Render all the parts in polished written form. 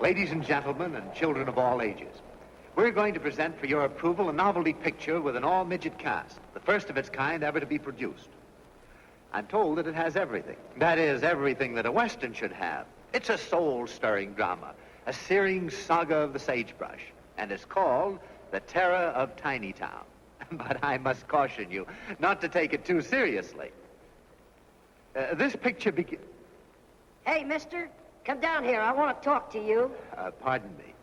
Ladies and gentlemen and children of all ages, we're going to present for your approval a novelty picture with an all-midget cast, the first of its kind ever to be produced. I'm told that it has everything. That is, everything that a Western should have. It's a soul-stirring drama, a searing saga of the sagebrush, and it's called The Terror of Tiny Town. But I must caution you not to take it too seriously. This picture begins... Hey, mister, come down here. I want to talk to you. Pardon me.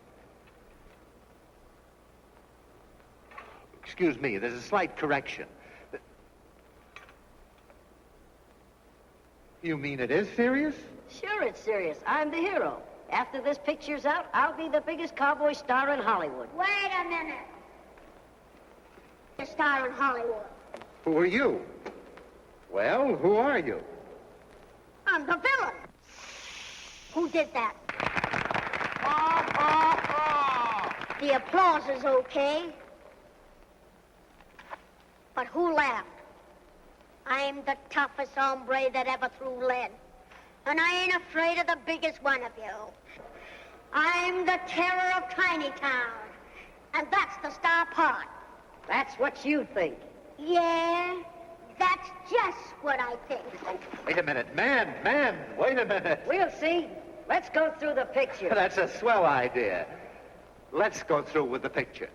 Excuse me, there's a slight correction. You mean it is serious? Sure it's serious. I'm the hero. After this picture's out, I'll be the biggest cowboy star in Hollywood. Wait a minute. A star in Hollywood. Who are you? Well, who are you? I'm the villain. Who did that? The applause is okay. But who laughed? I'm the toughest hombre that ever threw lead. And I ain't afraid of the biggest one of you. I'm the terror of Tiny Town. And that's the star part. That's what you think. Yeah, that's just what I think. Wait a minute. Man, wait a minute. We'll see. Let's go through the picture. That's a swell idea. Let's go through with the picture.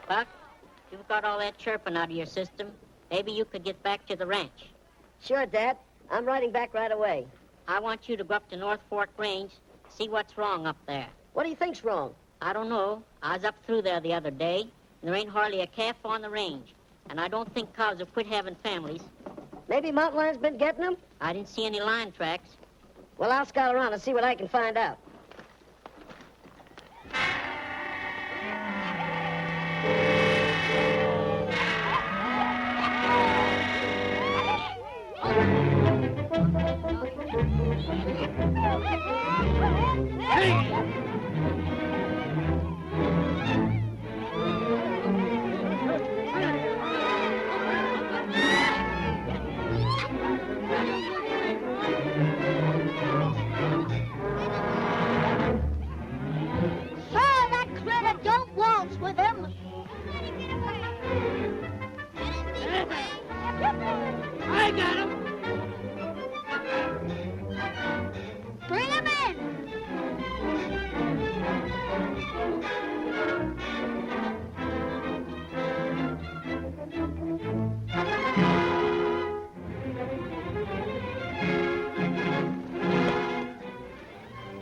Buck, you've got all that chirping out of your system. Maybe you could get back to the ranch. Sure, Dad. I'm riding back right away. I want you to go up to North Fork Range, see what's wrong up there. What do you think's wrong? I don't know. I was up through there the other day, and there ain't hardly a calf on the range. And I don't think cows have quit having families. Maybe mountain lion's been getting them? I didn't see any lion tracks. Well, I'll scout around and see what I can find out. I got him. Bring him in.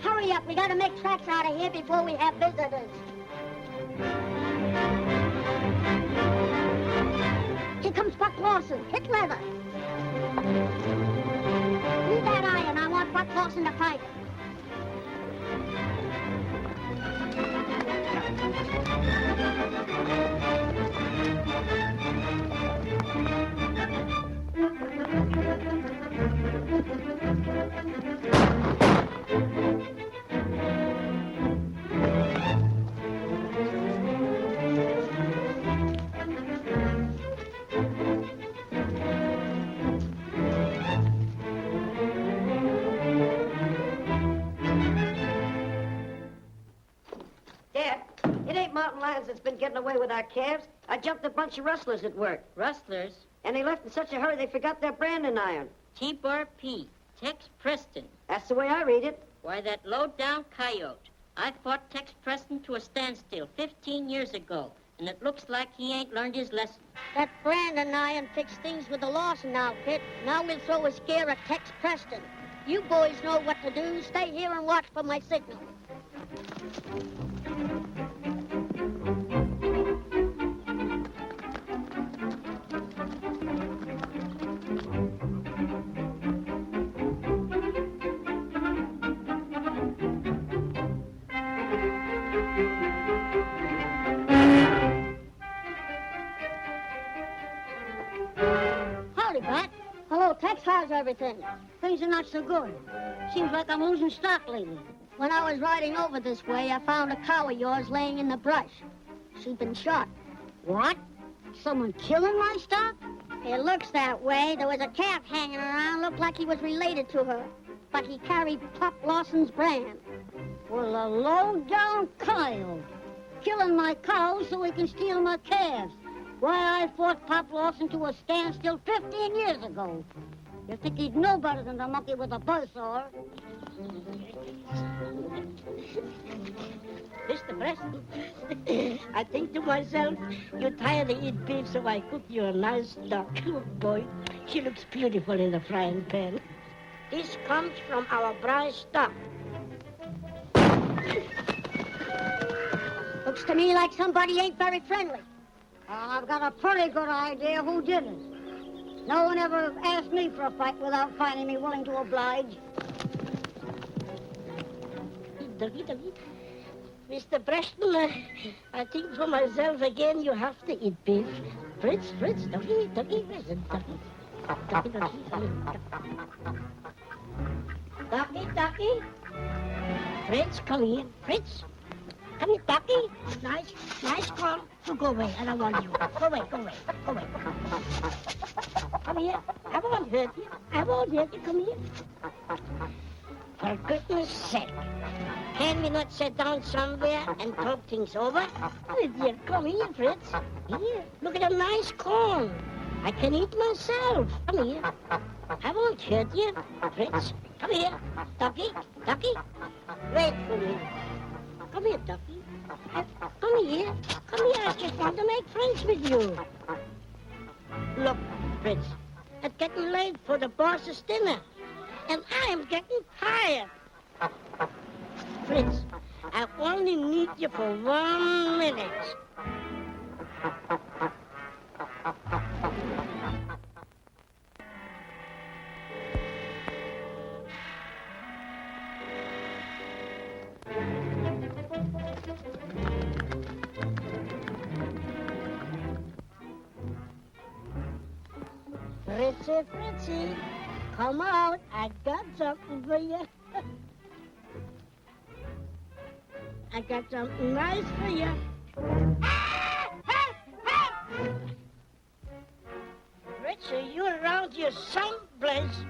Hurry up. We got to make tracks out of here before we have visitors. Here comes Buck Lawson. Hit leather. Leave that iron. I want Buck Lawson to fight it. Mountain lions that's been getting away with our calves. I jumped a bunch of rustlers at work. Rustlers? And they left in such a hurry they forgot their branding iron. T-Bar-P, Tex Preston. That's the way I read it. Why, that low-down coyote. I fought Tex Preston to a standstill 15 years ago, and it looks like he ain't learned his lesson. That branding iron fixed things with the Lawson outfit. Now we'll throw a scare at Tex Preston. You boys know what to do. Stay here and watch for my signal. Tex, how's everything? Things are not so good. Seems like I'm losing stock lately. When I was riding over this way, I found a cow of yours laying in the brush. She'd been shot. What? Someone killing my stock? It looks that way. There was a calf hanging around. Looked like he was related to her. But he carried Pop Lawson's brand. Well, a low-down coyote. Killing my cows so he can steal my calves. Why, I fought Pop Lawson to a standstill 15 years ago. You think he'd know better than the monkey with a buzzsaw? Mr. Preston, I think to myself, you're tired of eating beef, so I cook you a nice duck. Oh, boy, she looks beautiful in the frying pan. This comes from our prize stock. Looks to me like somebody ain't very friendly. I've got a pretty good idea who did it. No one ever asked me for a fight without finding me willing to oblige. Mr. Preston, I think for myself again you have to eat beef. Fritz, doggy, listen, doggy. Fritz, come here, Fritz. Come here, Ducky. Nice call. So go away. I don't want you. Go away. Come here. I won't hurt you. Come here. For goodness sake. Can we not sit down somewhere and talk things over? Dear, come here, Fritz. Here. Look at a nice corn. I can eat myself. Come here. I won't hurt you, Fritz. Come here. Ducky. Wait for me. Come here, Ducky. Come here. I just want to make friends with you. Look, Fritz, it's getting late for the boss's dinner, and I am getting tired. Fritz, I only need you for 1 minute. Fritzy, come out. I got something for you. I got something nice for you. Fritzy, you around here someplace.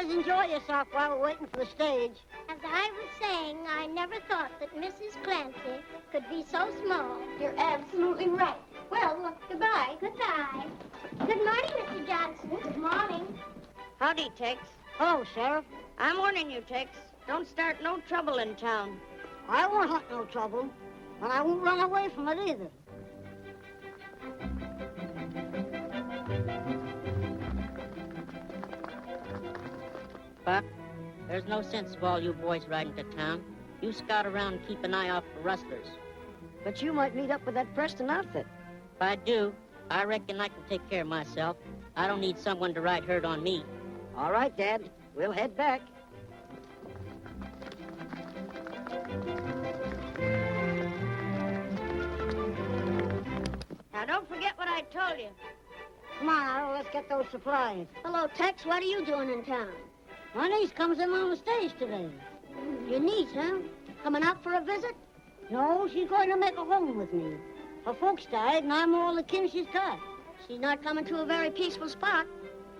Enjoy yourself while we're waiting for the stage. As I was saying, I never thought that Mrs. Clancy could be so small. You're absolutely right. Well, goodbye. Goodbye. Good morning, Mr. Johnson. Good morning. Howdy, Tex. Oh, Sheriff, I'm warning you, Tex. Don't start no trouble in town. I won't hunt no trouble, but I won't run away from it either. Buck, there's no sense of all you boys riding to town. You scout around and keep an eye out for rustlers. But you might meet up with that Preston outfit. If I do, I reckon I can take care of myself. I don't need someone to ride herd on me. All right, Dad. We'll head back. Now, don't forget what I told you. Come on, Harold, let's get those supplies. Hello, Tex. What are you doing in town? My niece comes in on the stage today. Your niece, huh? Coming out for a visit? No, she's going to make a home with me. Her folks died, and I'm all the kin she's got. She's not coming to a very peaceful spot.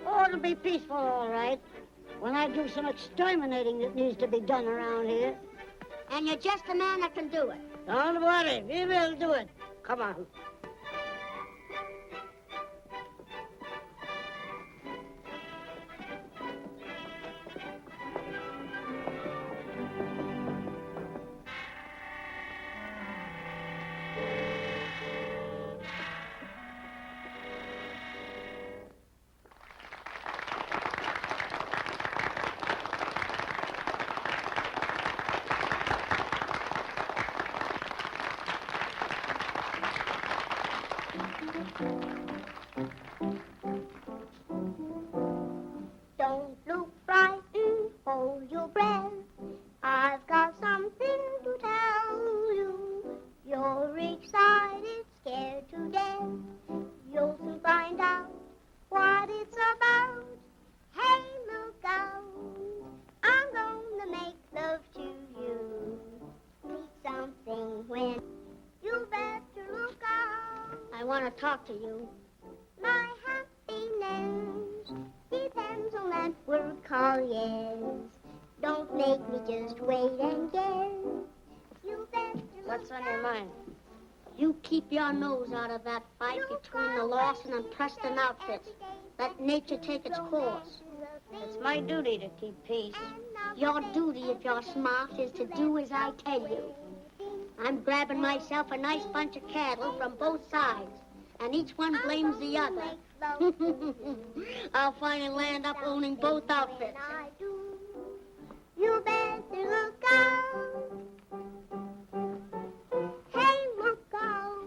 Oh, it'll be peaceful, all right, when I do some exterminating that needs to be done around here. And you're just the man that can do it. Don't worry, we will do it. Come on. Don't look frightened, hold your breath. I've got something to tell you. You're excited, scared to death. You'll soon find out what it's about. Hey, look out, I'm gonna make love to you. Need something when you better look out. I want to talk to you. My happiness depends on that word called yes. Don't make me just wait and guess. You better What's on your mind? You keep your nose out of that fight between the Lawson and Preston outfits. Let nature take its course. It's my duty to keep peace. Your duty, if you're smart, is to do as I tell you. I'm grabbing myself a nice bunch of cattle from both sides, and each one blames the other. I'll finally land up owning both outfits. You better look out. Hey, look out.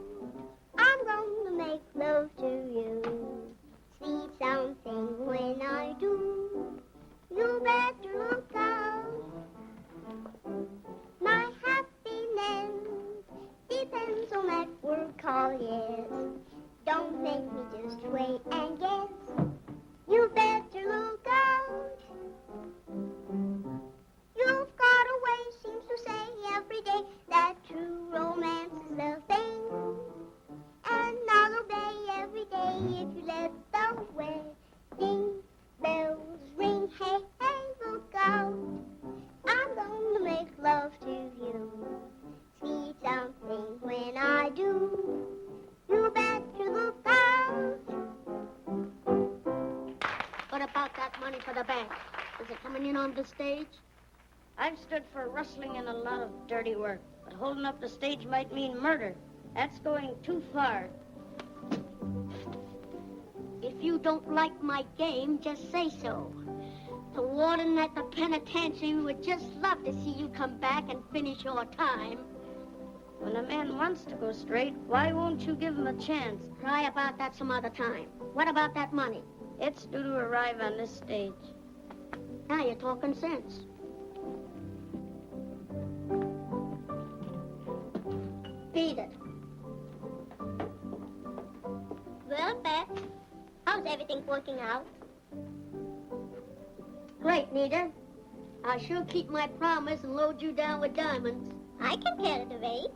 I'm gonna make love to you. See something when I do. You better look out. My happiness depends on that word called yes. Don't make me just wait and guess. You better look out. You've got a way, seems to say every day, that true romance is the thing. And I'll obey every day if you let the wedding bells ring. Hey, hey, look out. I'm gonna make love to you. See something when I do. You better look out. What about that money for the bank? Is it coming in on the stage? I've stood for rustling and a lot of dirty work, but holding up the stage might mean murder. That's going too far. If you don't like my game, just say so. The warden at the penitentiary would just love to see you come back and finish your time. When a man wants to go straight, why won't you give him a chance? Cry about that some other time. What about that money? It's due to arrive on this stage. Now you're talking sense. Beat it. Well, Beth, how's everything working out? Great, Nita. I'll sure keep my promise and load you down with diamonds. I can carry the weight.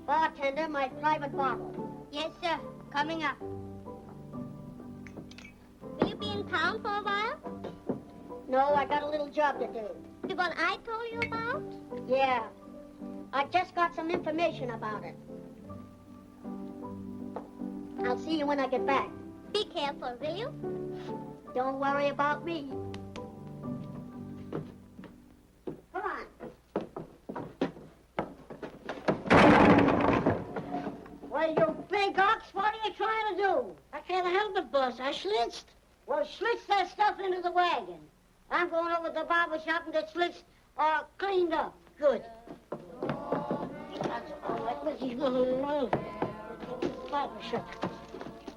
Bartender, my private bottle. Yes, sir. Coming up. Will you be in town for a while? No, I got a little job to do. The one I told you about? Yeah. I just got some information about it. I'll see you when I get back. Be careful, will you? Don't worry about me. Come on. Well, you big ox, what are you trying to do? I can't help it, boss. I schlitzed. Well, schlitz that stuff into the wagon. I'm going over to the barber shop and get schlitz cleaned up. Good. That's all right. Let's see. Barber shop.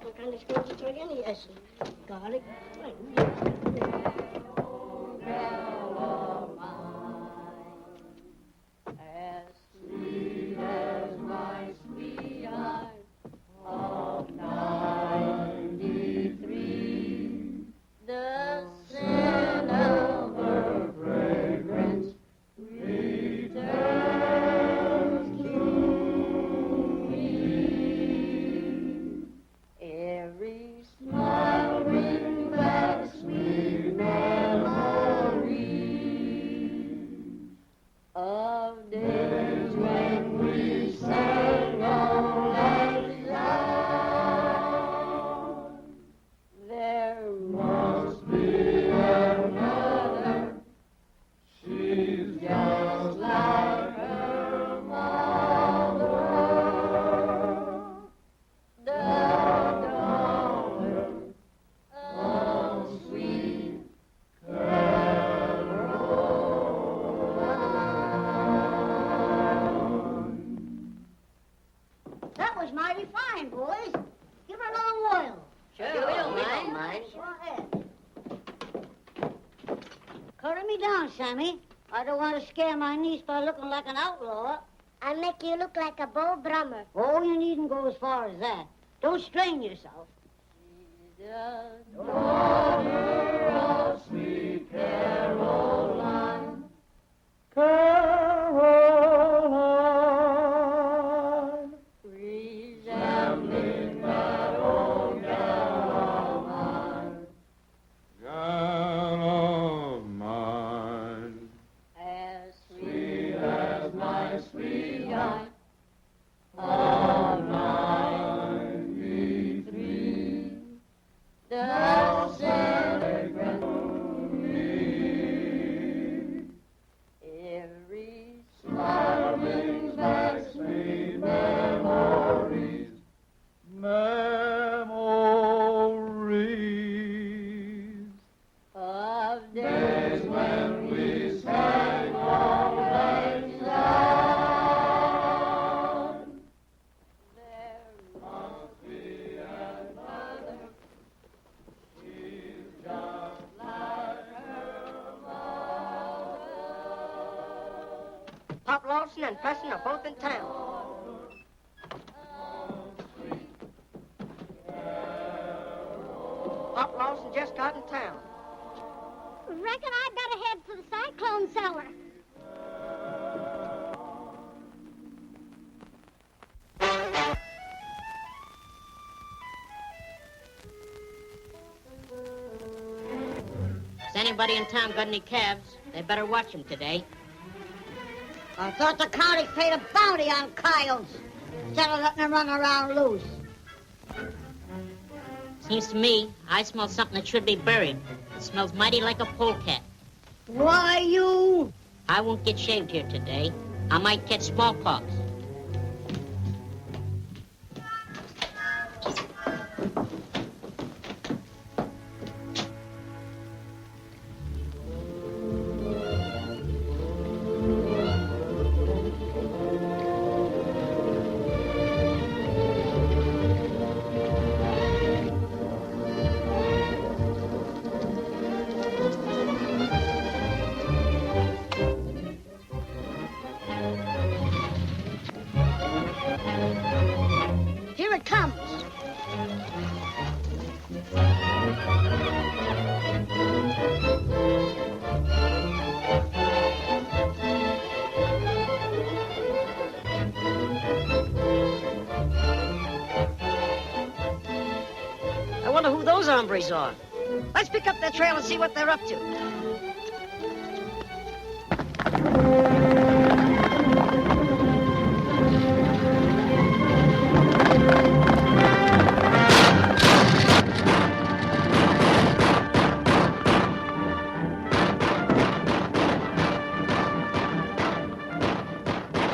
What kind of skills you take any essence? Garlic. As sweet as my sweetheart of 93, the scent of her fragrance returns to me. Every smile brings back sweet memories of days when we sang all night long. There must be another. She's just like her mother, the daughter of sweet That was mighty fine, boys. Give her a little oil. Sure, we don't mind. Go ahead. Curry me down, Sammy. I don't want to scare my niece by looking like an outlaw. I'll make you look like a bow drummer. Oh, you needn't go as far as that. Don't strain yourself. the daughter of sweet Caroline. Caroline, resembling that old gal of mine, as sweet as my sweetheart of 93. Thou celebrant me. Every smile brings back sweet memories. Memories of days when we sang all night long. There must be another. She's just like her mother. Pop Lawson and Preston are both in town. Pop Lawson just got in town. Reckon I better head for the cyclone cellar. Has anybody in town got any calves? They better watch them today. I thought the county paid a bounty on coyotes instead of letting them run around loose. Seems to me I smell something that should be buried. It smells mighty like a polecat. Why, you? I won't get shaved here today. I might catch smallpox. Here it comes. I wonder who those hombres are. Let's pick up their trail and see what they're up to.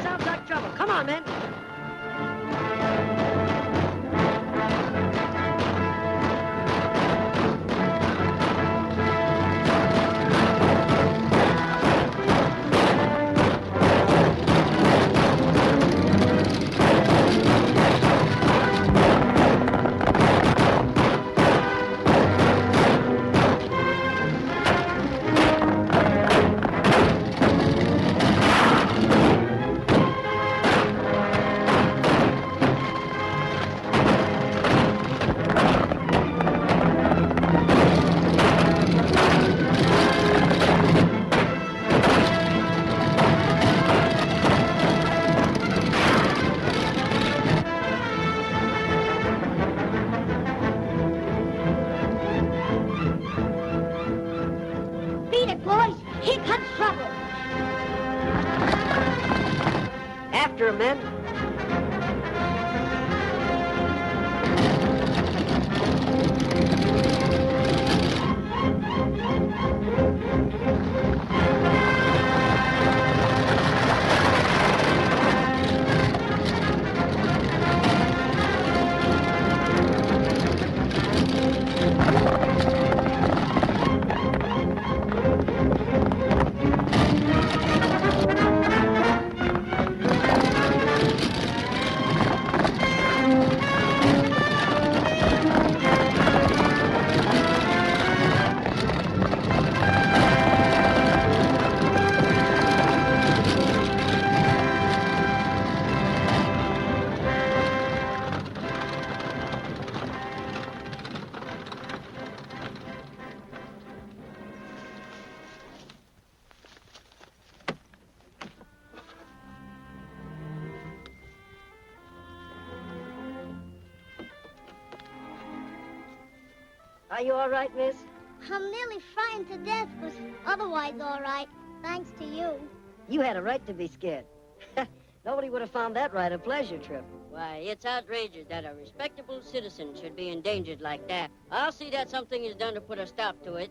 Sounds like trouble. Come on, men. Beat it, boys. Here comes trouble. After 'em, men. Are you all right, miss? I'm nearly frightened to death, but otherwise all right. Thanks to you. You had a right to be scared. Nobody would have found that right a pleasure trip. Why, it's outrageous that a respectable citizen should be endangered like that. I'll see that something is done to put a stop to it.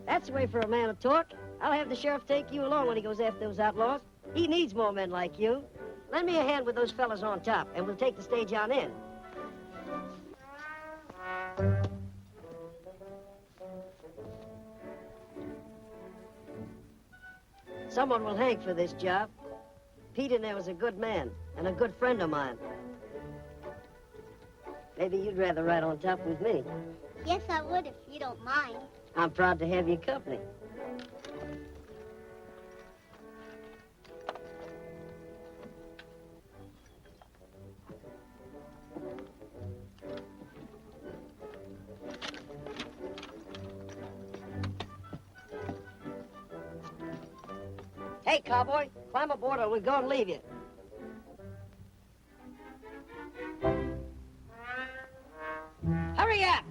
That's the way for a man to talk. I'll have the sheriff take you along when he goes after those outlaws. He needs more men like you. Lend me a hand with those fellas on top, and we'll take the stage on in. Someone will hang for this job. Pete in there was a good man and a good friend of mine. Maybe you'd rather ride on top with me. Yes, I would if you don't mind. I'm proud to have your company. Hey, cowboy, climb aboard or we'll go and leave you. Hurry up!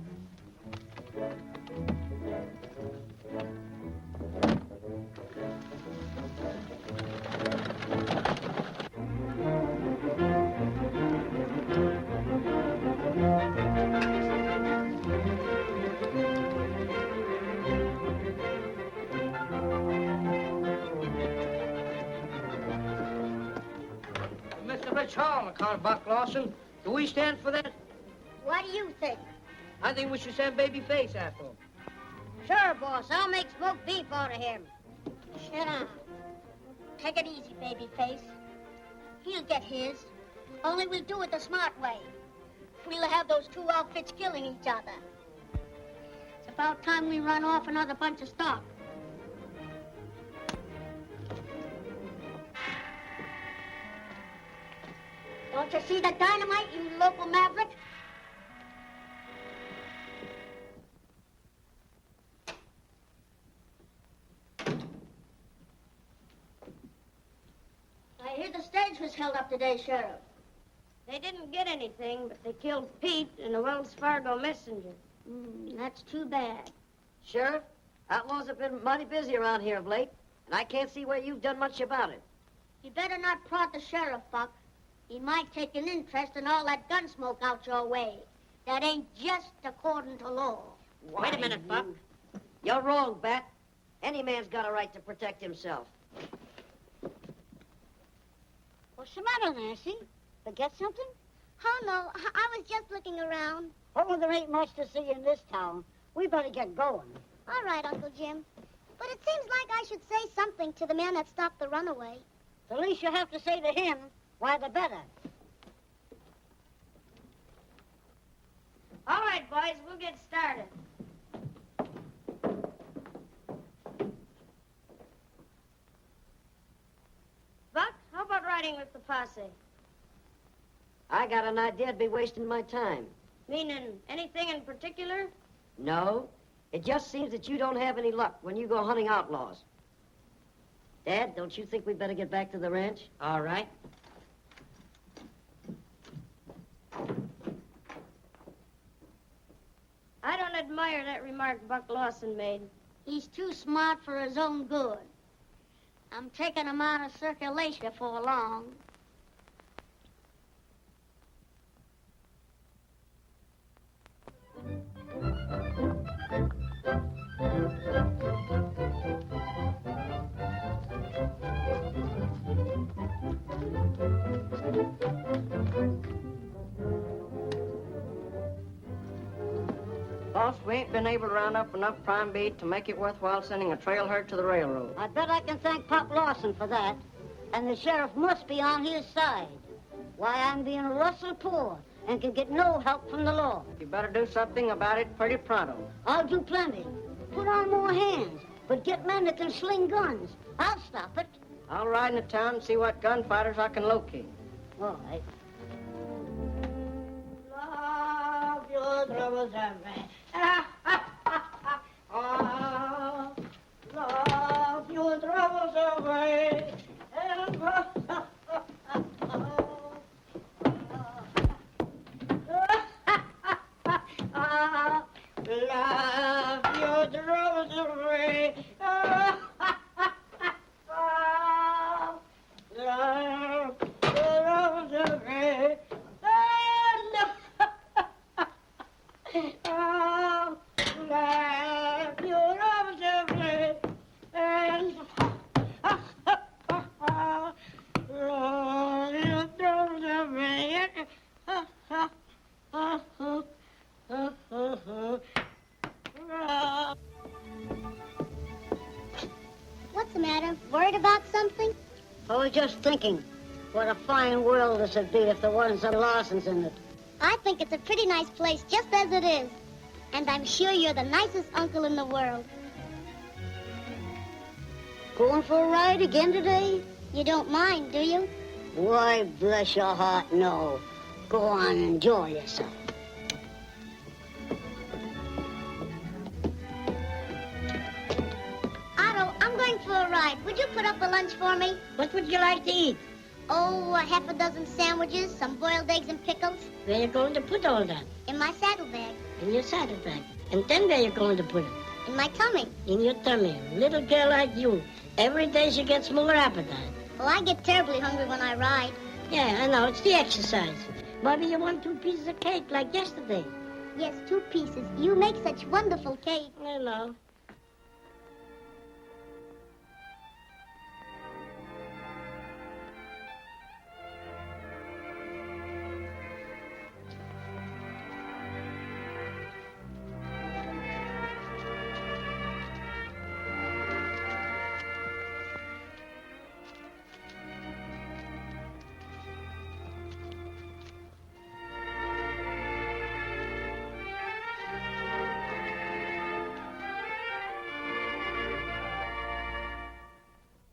a rich haul on account of Buck Lawson. Do we stand for that? What do you think? I think we should send Babyface after him. Sure, boss. I'll make smoked beef out of him. Shut up. Take it easy, Babyface. He'll get his. Only we'll do it the smart way. We'll have those two outfits killing each other. It's about time we run off another bunch of stock. Don't you see the dynamite, you local maverick? I hear the stage was held up today, Sheriff. They didn't get anything, but they killed Pete and the Wells Fargo messenger. That's too bad. Sheriff, outlaws have been mighty busy around here of late, and I can't see where you've done much about it. You better not prod the sheriff, Buck. He might take an interest in all that gun smoke out your way. That ain't just according to law. Wait a minute, Buck. You're wrong, Bat. Any man's got a right to protect himself. What's the matter, Nancy? Forget something? Oh, no, I was just looking around. Oh, there ain't much to see in this town. We better get going. All right, Uncle Jim. But it seems like I should say something to the man that stopped the runaway. The least you have to say to him, why, the better. All right, boys, we'll get started. Buck, how about riding with the posse? I got an idea I'd be wasting my time. Meaning anything in particular? No, it just seems that you don't have any luck when you go hunting outlaws. Dad, don't you think we'd better get back to the ranch? All right. I don't admire that remark Buck Lawson made. He's too smart for his own good. I'm taking him out of circulation before long. Boss, we ain't been able to round up enough prime beef to make it worthwhile sending a trail herd to the railroad. I bet I can thank Pop Lawson for that. And the sheriff must be on his side. Why, I'm being rustle poor and can get no help from the law. You better do something about it pretty pronto. I'll do plenty. Put on more hands, but get men that can sling guns. I'll stop it. I'll ride into town and see what gunfighters I can locate. All right. Love your troubles away. Oh, love your troubles away. Love your troubles away. Love your troubles away. Oh, love your troubles away. And love your troubles away. What's the matter? Worried about something? I was just thinking, what a fine world this would be if there wasn't some Lawsons in it. I think it's a pretty nice place just as it is. And I'm sure you're the nicest uncle in the world. Going for a ride again today? You don't mind, do you? Why, bless your heart, no. Go on, enjoy yourself. Otto, I'm going for a ride. Would you put up a lunch for me? What would you like to eat? Oh, a half a dozen sandwiches, some boiled eggs and pickles. Where you going to put all that? In my saddlebag. In your saddlebag. And then where you going to put it? In my tummy. In your tummy. A little girl like you. Every day she gets more appetite. Well, I get terribly hungry when I ride. Yeah, I know. It's the exercise. Maybe you want 2 pieces of cake like yesterday. Yes, 2 pieces. You make such wonderful cake. I know.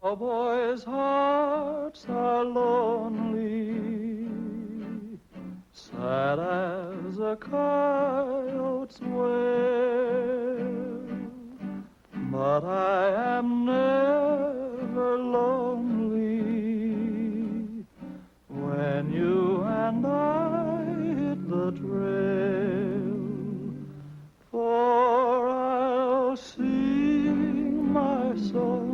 A boy's hearts are lonely, sad as a coyote's wail, but I am never lonely when you and I hit the trail, for I'll sing my song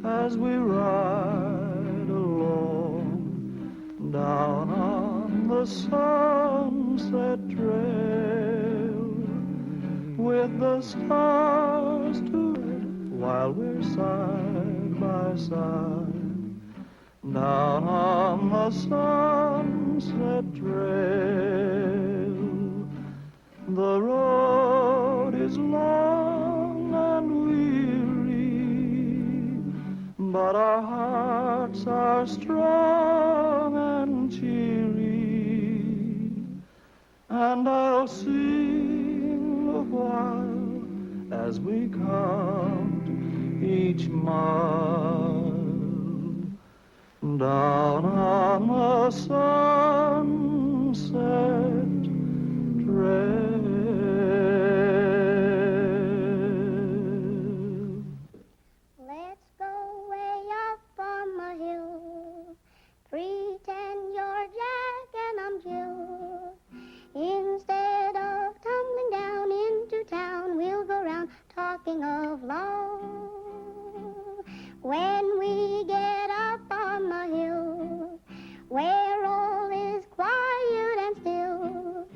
as we ride along down on the sunset trail, with the stars to while we're side by side, down on the sunset trail. The road is long and weary, but our hearts are strong and cheery, and I'll sing a while as we count each mile down on the sunset trail. Let's go way up on the hill. Pretend you're Jack and I'm Jill. Instead of tumbling down into town, we'll go round talking of love. When we get up on the hill, where all is quiet and still,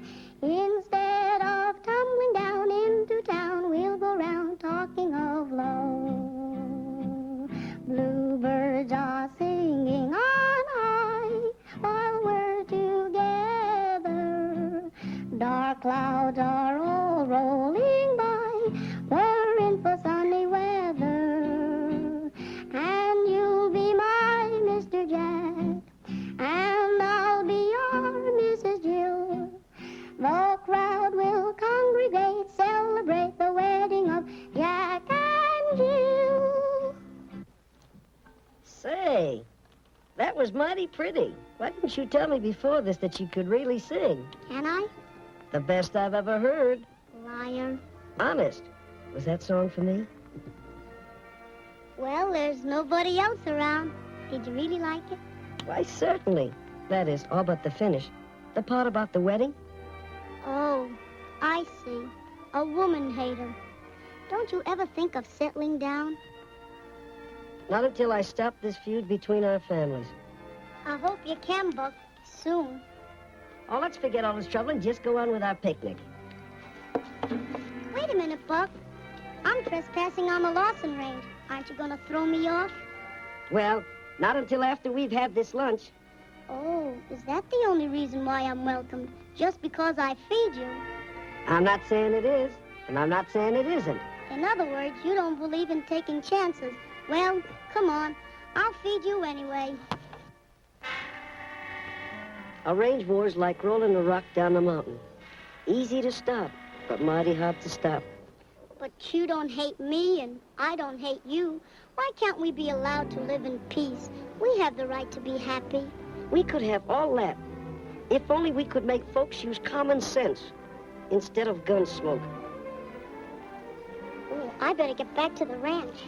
instead of tumbling down into town, we'll go round talking of love. Bluebirds are singing on high while we're together. Dark clouds are all rolling by, we're in for sunny weather. And you'll be my Mr. Jack, and I'll be your Mrs. Jill. The crowd will congregate, celebrate the wedding of Jack and Jill. Say, that was mighty pretty. Why didn't you tell me before this that you could really sing? Can I? The best I've ever heard. Liar. Honest. Was that song for me? Well, there's nobody else around. Did you really like it? Why, certainly. That is, all but the finish. The part about the wedding? Oh, I see. A woman hater. Don't you ever think of settling down? Not until I stop this feud between our families. I hope you can, Buck, soon. Oh, let's forget all this trouble and just go on with our picnic. Wait a minute, Buck. I'm trespassing on the Lawson range. Aren't you going to throw me off? Well, not until after we've had this lunch. Oh, is that the only reason why I'm welcomed? Just because I feed you? I'm not saying it is, and I'm not saying it isn't. In other words, you don't believe in taking chances. Well, come on. I'll feed you anyway. A range war's like rolling a rock down a mountain. Easy to stop, but mighty hard to stop. But you don't hate me, and I don't hate you. Why can't we be allowed to live in peace? We have the right to be happy. We could have all that, if only we could make folks use common sense instead of gun smoke. Ooh, I better get back to the ranch.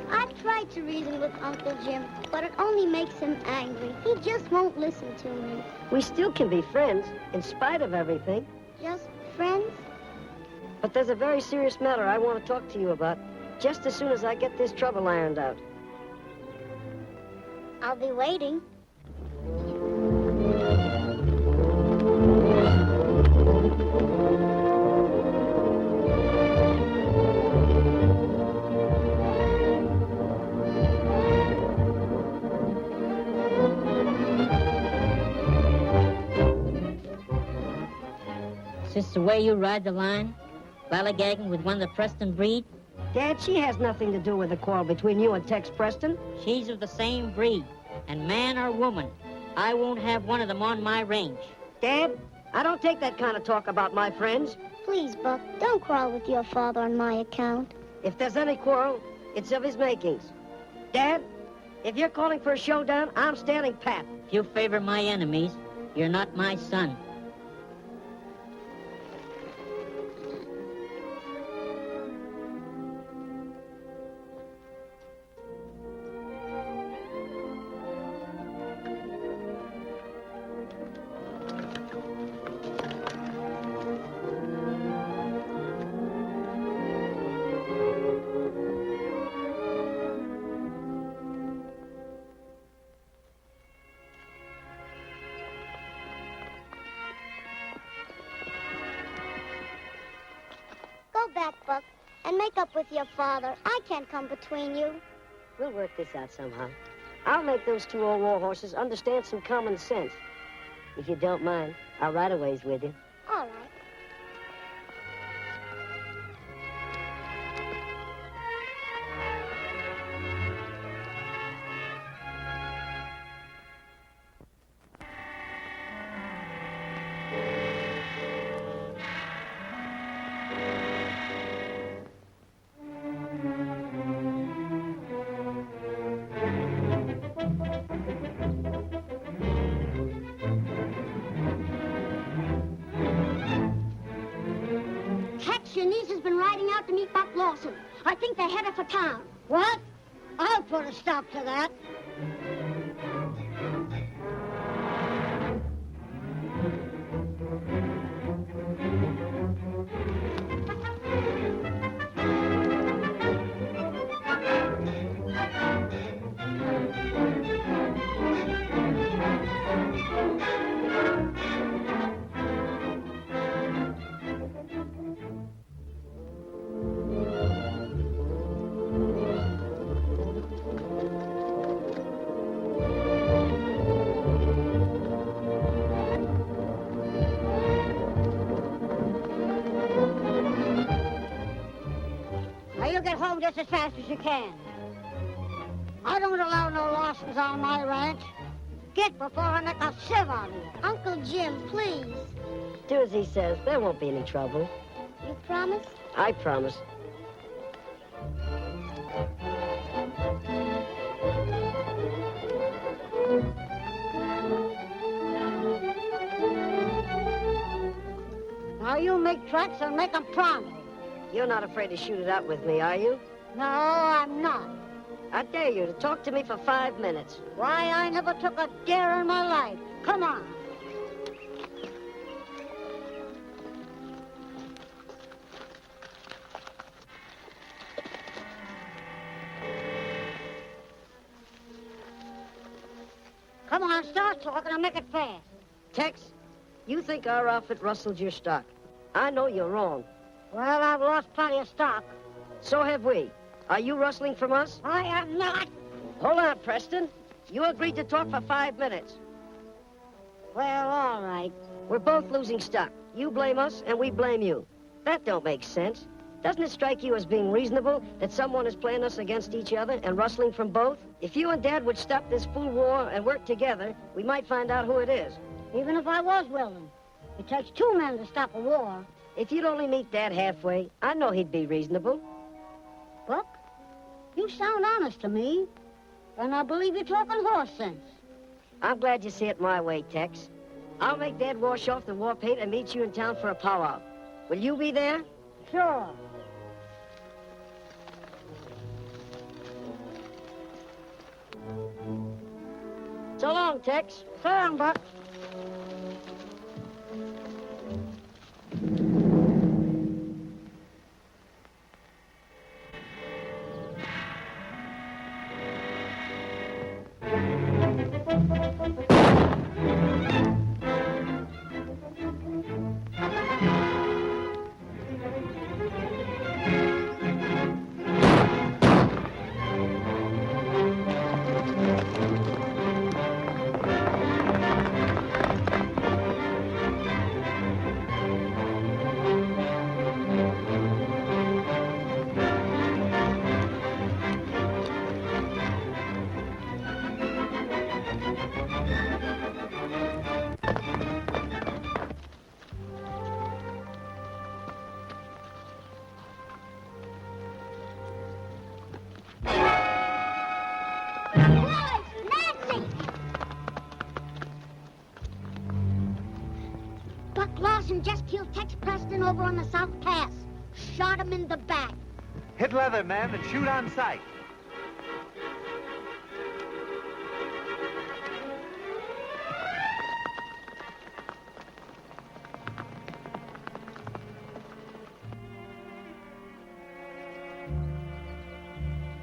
I've tried to reason with Uncle Jim, but it only makes him angry. He just won't listen to me. We still can be friends, in spite of everything. Just friends? But there's a very serious matter I want to talk to you about, just as soon as I get this trouble ironed out. I'll be waiting. Is this the way you ride the line? Ballygagging with one of the Preston breed? Dad, she has nothing to do with the quarrel between you and Tex Preston. She's of the same breed. And man or woman, I won't have one of them on my range. Dad, I don't take that kind of talk about my friends. Please, Buck, don't quarrel with your father on my account. If there's any quarrel, it's of his makings. Dad, if you're calling for a showdown, I'm standing pat. If you favor my enemies, you're not my son. Go back, Buck, and make up with your father. I can't come between you. We'll work this out somehow. I'll make those two old war horses understand some common sense. If you don't mind, I'll ride a ways with you. All right. Your niece has been riding out to meet Buck Lawson. I think they're headed for town. What? I'll put a stop to that. Now you get home just as fast as you can. I don't allow no Lawsons on my ranch. Get before I make a sieve on you. Uncle Jim, please. Do as he says. There won't be any trouble. You promise? I promise. Now you make tracks and make 'em promise. You're not afraid to shoot it out with me, are you? No, I'm not. I dare you to talk to me for 5 minutes. Why, I never took a dare in my life. Come on. Come on, start talking and make it fast. Tex, you think our outfit rustled your stock. I know you're wrong. Well, I've lost plenty of stock. So have we. Are you rustling from us? I am not. Hold on, Preston. You agreed to talk for 5 minutes. Well, all right. We're both losing stock. You blame us, and we blame you. That don't make sense. Doesn't it strike you as being reasonable that someone is playing us against each other and rustling from both? If you and Dad would stop this fool war and work together, we might find out who it is. Even if I was willing. It takes 2 men to stop a war. If you'd only meet Dad halfway, I know he'd be reasonable. Buck, you sound honest to me. And I believe you're talking horse sense. I'm glad you see it my way, Tex. I'll make Dad wash off the war paint and meet you in town for a powwow. Will you be there? Sure. So long, Tex. So long, Buck. Tex Preston over on the South Pass. Shot him in the back. Hit leather, men, and shoot on sight.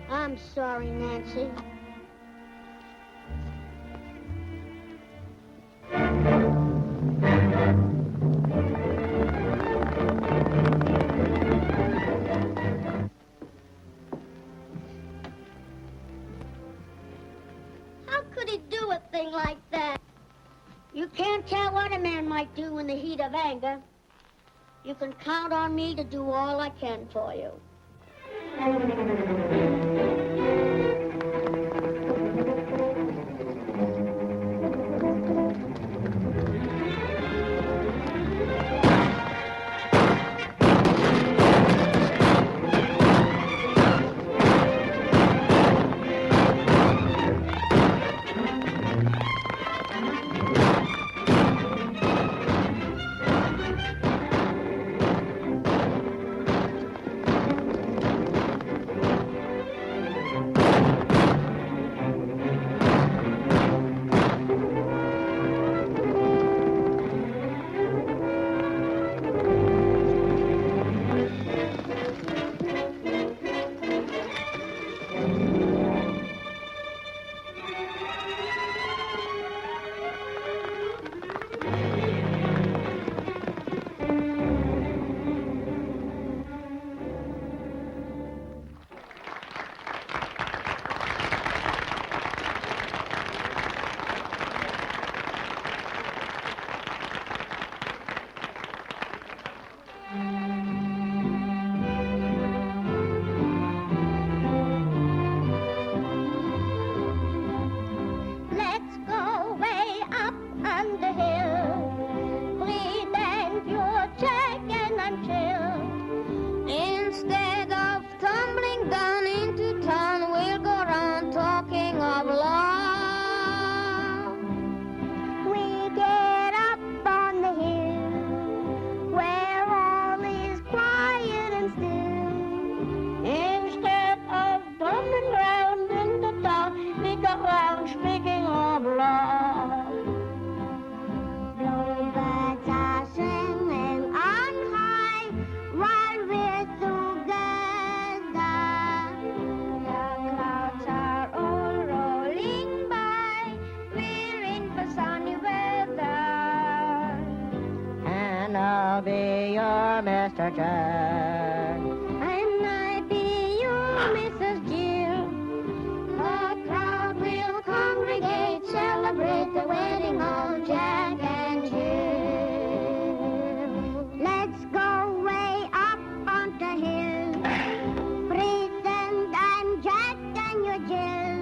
I'm sorry, Nancy. How could he do a thing like that? You can't tell what a man might do in the heat of anger. You can count on me to do all I can for you. I'll be your Mr. Jack. And I be your Mrs. Jill. The crowd will congregate, celebrate the wedding of Jack and Jill. Let's go way up on the hill. Pretend I'm Jack and you're Jill.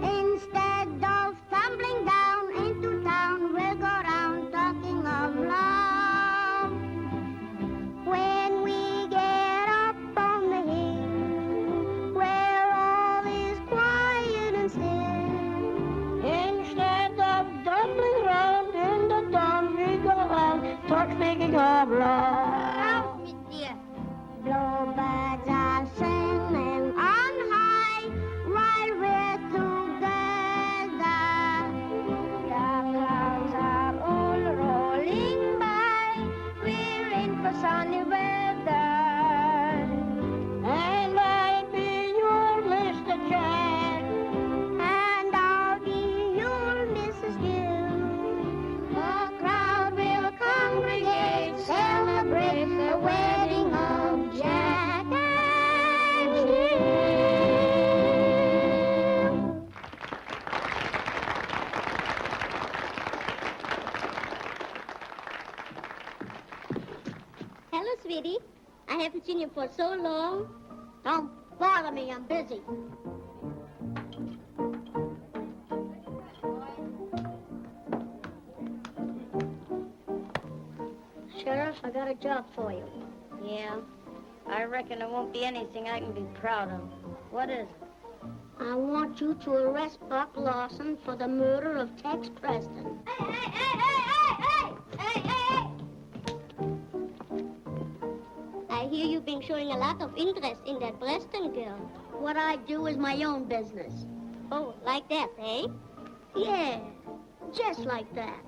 Instead of tumbling down into town, we'll go round talking of love. When we get up on the hill, where all is quiet and still, Instead of tumbling round in the town, we go on, talk speaking of love. out, me dear. Bluebirds are singing on high while we're together. The clouds are all rolling by. We're in for sunny weather. And I'll be your Mr. Jack. And I'll be your Mrs. Gill. The crowd will congregate, celebrate the wedding of Jack and Jill. Hello, sweetie. I haven't seen you for so long. Don't bother me, I'm busy. Sheriff, I got a job for you. Yeah, I reckon it won't be anything I can be proud of. What is it? I want you to arrest Buck Lawson for the murder of Tex Preston. Hey, hey, hey, hey, hey, hey, hey, hey! I hear you've been showing a lot of interest in that Preston girl. What I do is my own business. Oh, like that, eh? Yeah, just like that.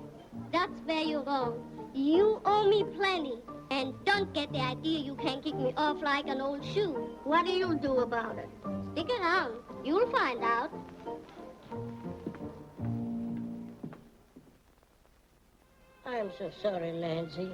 That's where you're wrong. You owe me plenty. And don't get the idea you can kick me off like an old shoe. What do you do about it? Stick around. You'll find out. I'm so sorry, Nancy.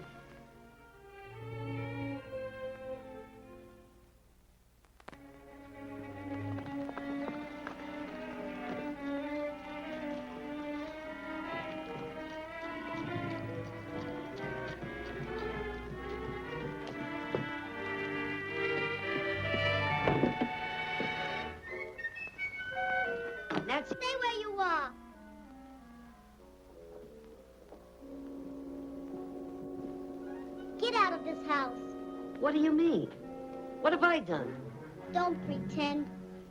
Nancy, stay where you are. Get out of this house. What do you mean? What have I done? Don't pretend.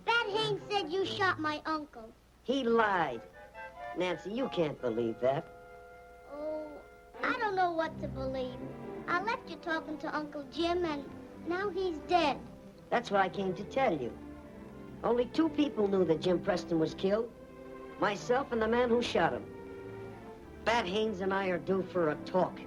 Bat Haynes said you shot my uncle. He lied. Nancy, you can't believe that. Oh, I don't know what to believe. I left you talking to Uncle Jim, and now he's dead. That's what I came to tell you. Only 2 people knew that Jim Preston was killed. Myself and the man who shot him. Bat Haynes and I are due for a talk.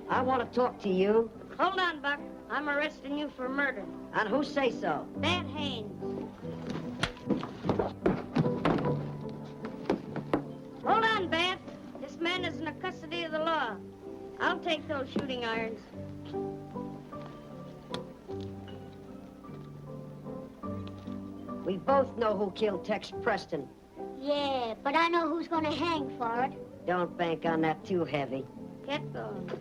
I want to talk to you. Hold on, Buck. I'm arresting you for murder. And who say so? Bat Haynes. Hold on, Bat. This man is in the custody of the law. I'll take those shooting irons. We both know who killed Tex Preston. Yeah, but I know who's gonna hang for it. Don't bank on that too heavy. Get going.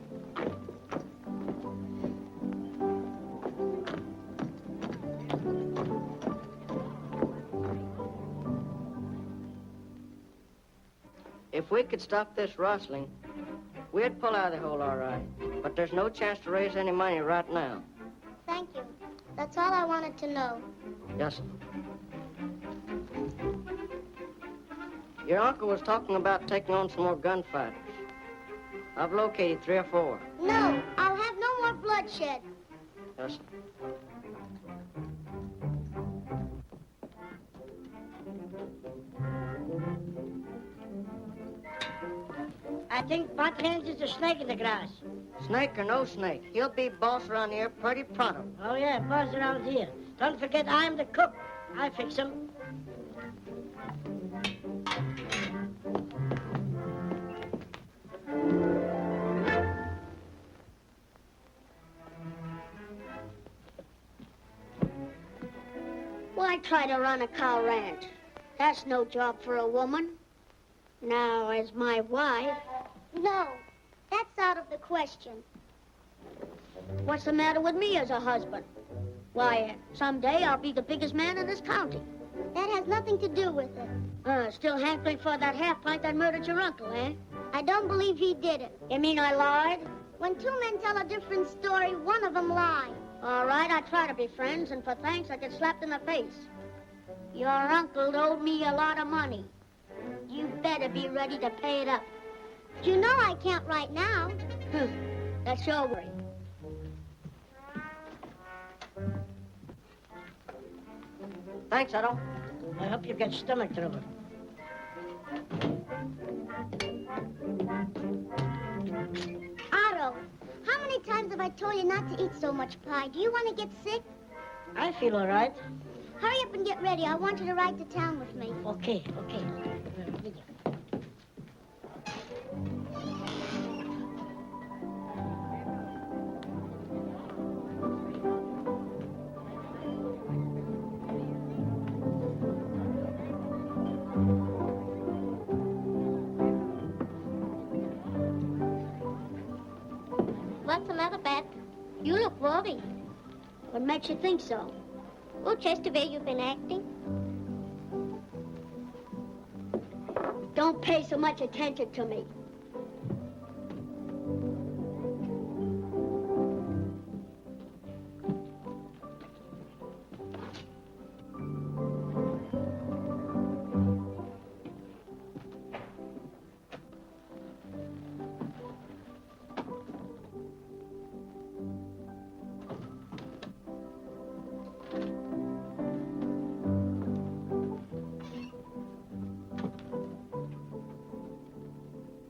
If we could stop this rustling, we'd pull out of the hole all right. But there's no chance to raise any money right now. Thank you. That's all I wanted to know. Yes, sir. Your uncle was talking about taking on some more gunfighters. I've located 3 or 4. No, I'll have no more bloodshed. Yes, sir. I think Bat Haynes is a snake in the grass. Snake or no snake, he'll be boss around here pretty pronto. Oh, yeah, boss around here. Don't forget I'm the cook. I fix him. Why try to run a cow ranch? That's no job for a woman. Now, as my wife, No, that's out of the question. what's the matter with me as a husband? Why, someday I'll be the biggest man in this county. That has nothing to do with it. Still hankering for that half pint that murdered your uncle, eh? I don't believe he did it. You mean I lied? When 2 men tell a different story, one of them lies. All right, I try to be friends, and for thanks, I get slapped in the face. Your uncle owed me a lot of money. You better be ready to pay it up. You know I can't right now. That's your worry. Thanks, Otto. I hope you get stomach trouble. Otto, how many times have I told you not to eat so much pie? Do you want to get sick? I feel all right. Hurry up and get ready. I want you to ride to town with me. Okay. What's the matter, Bat? You look worried. What makes you think so? Oh, just the way you've been acting. Don't pay so much attention to me.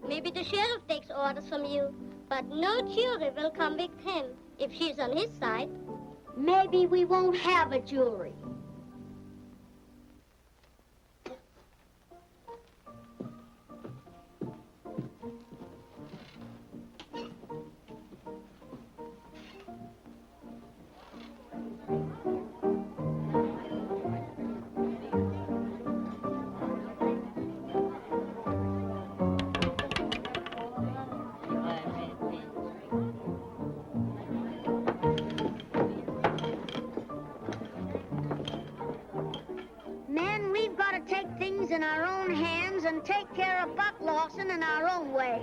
Maybe the sheriff takes orders from you, but no jury will convict him if she's on his side. Maybe we won't have a jury. Men, we've got to take things in our own hands and take care of Buck Lawson in our own way.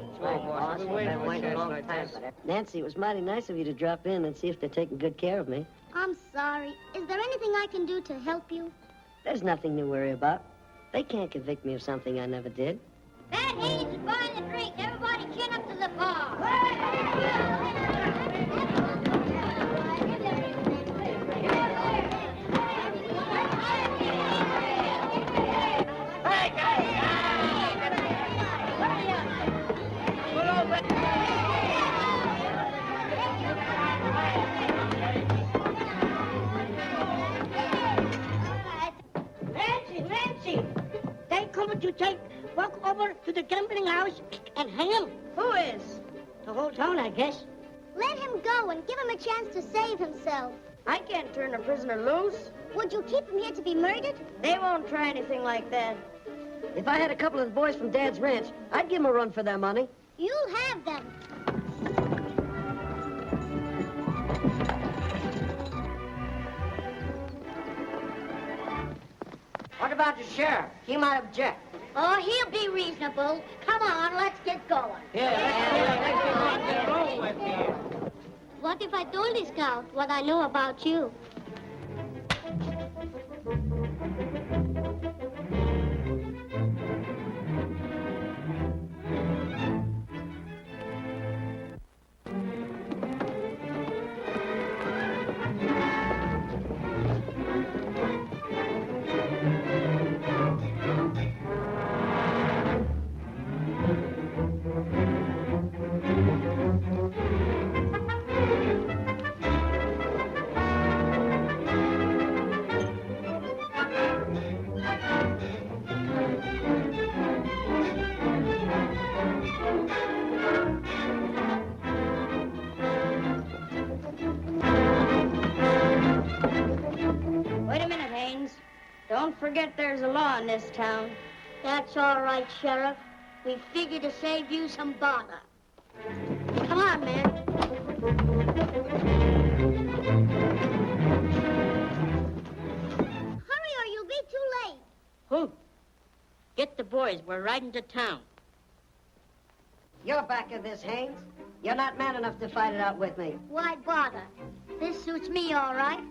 Nancy, it was mighty nice of you to drop in and see if they're taking good care of me. I'm sorry. Is there anything I can do to help you? There's nothing to worry about. They can't convict me of something I never did. Bad Hayes is buying the drink. Everybody chin up to the bar. Nancy! They coming to take Buck over to the gambling house and hang him. Who is? The whole town, I guess. Let him go and give him a chance to save himself. I can't turn a prisoner loose. Would you keep him here to be murdered? They won't try anything like that. If I had a couple of the boys from Dad's ranch, I'd give them a run for their money. You'll have them. What about the sheriff? He might object. Oh, he'll be reasonable. Come on, let's get going. What if I told the scout what I know about you? Wait a minute, Haynes. Don't forget there's a law in this town. That's all right, Sheriff. We figured to save you some bother. Come on, man. Hurry or you'll be too late. Who? Get the boys. We're riding to town. You're back of this, Haynes. You're not man enough to fight it out with me. Why bother? This suits me all right.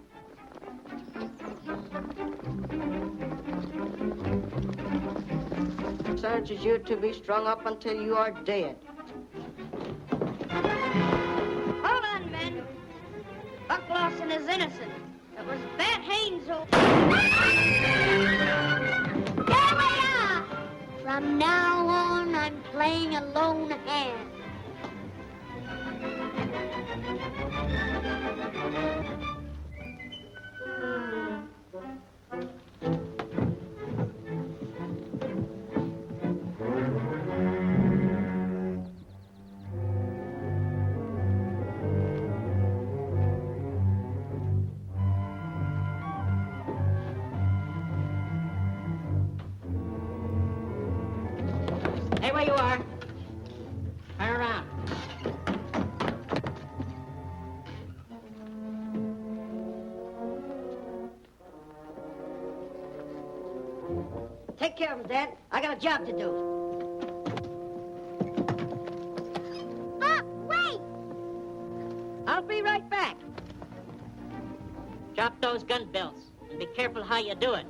Charges you to be strung up until you are dead. Hold on, men. Buck Lawson is innocent. It was Bad Haynes who... There we are! From now on, I'm playing a lone hand. Hey, where you are. Turn around. Take care of him, Dad. I got a job to do. Drop those gun belts and be careful how you do it.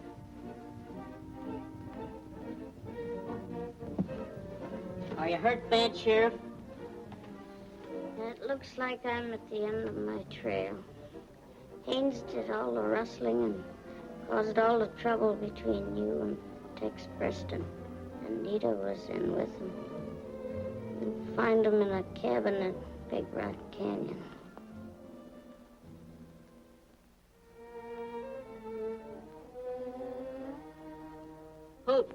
Are you hurt bad, Sheriff? It looks like I'm at the end of my trail. Haynes did all the rustling and caused all the trouble between you and Tex Preston. Anita was in with him. You'll find him in a cabin at Big Rock Canyon. Hoot,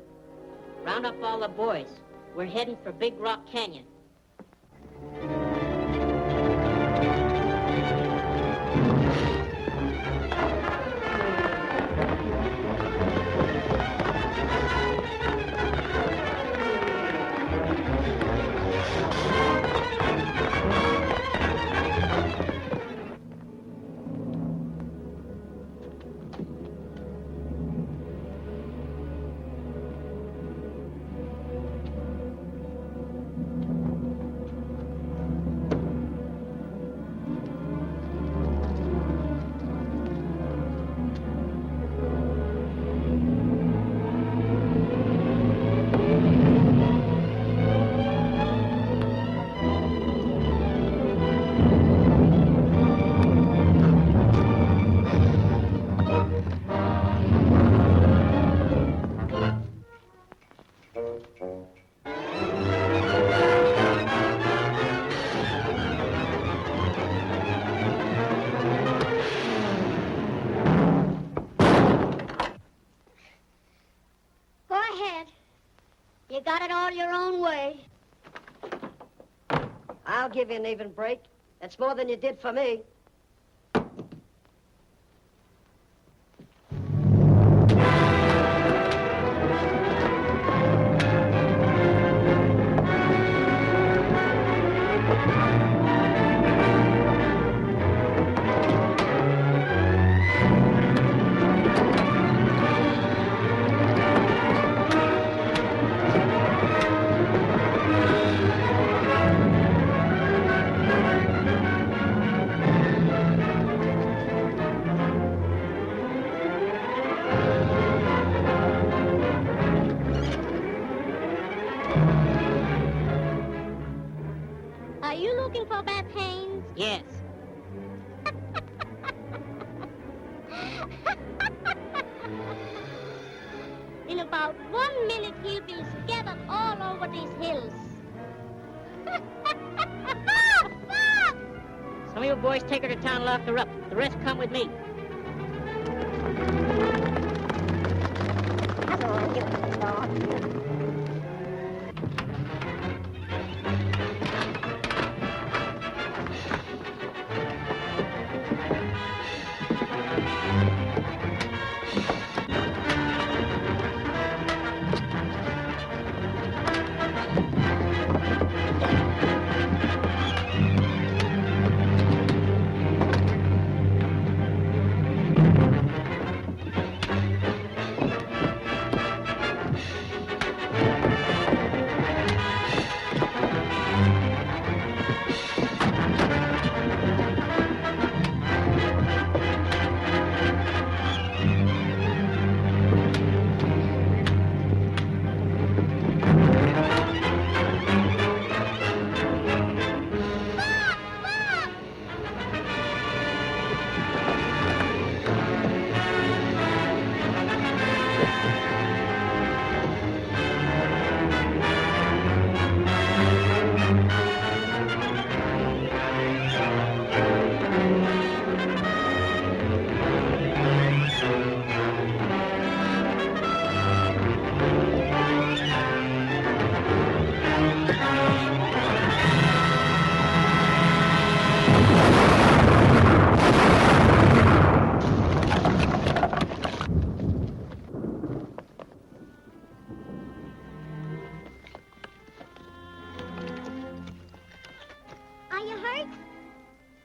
round up all the boys. We're heading for Big Rock Canyon. Go ahead. You got it all your own way. I'll give you an even break. That's more than you did for me. Are you looking for Beth Haynes? Yes. In about 1 minute, he'll be scattered all over these hills. Some of you boys take her to town and lock her up. The rest come with me. Hello, you dog.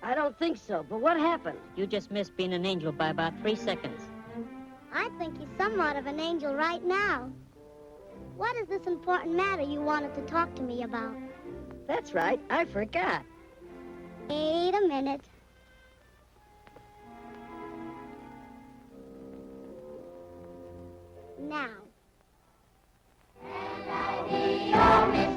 I don't think so, but what happened? You just missed being an angel by about 3 seconds. I think he's somewhat of an angel right now. What is this important matter you wanted to talk to me about? That's right, I forgot. Wait a minute. now. L-I-V-O,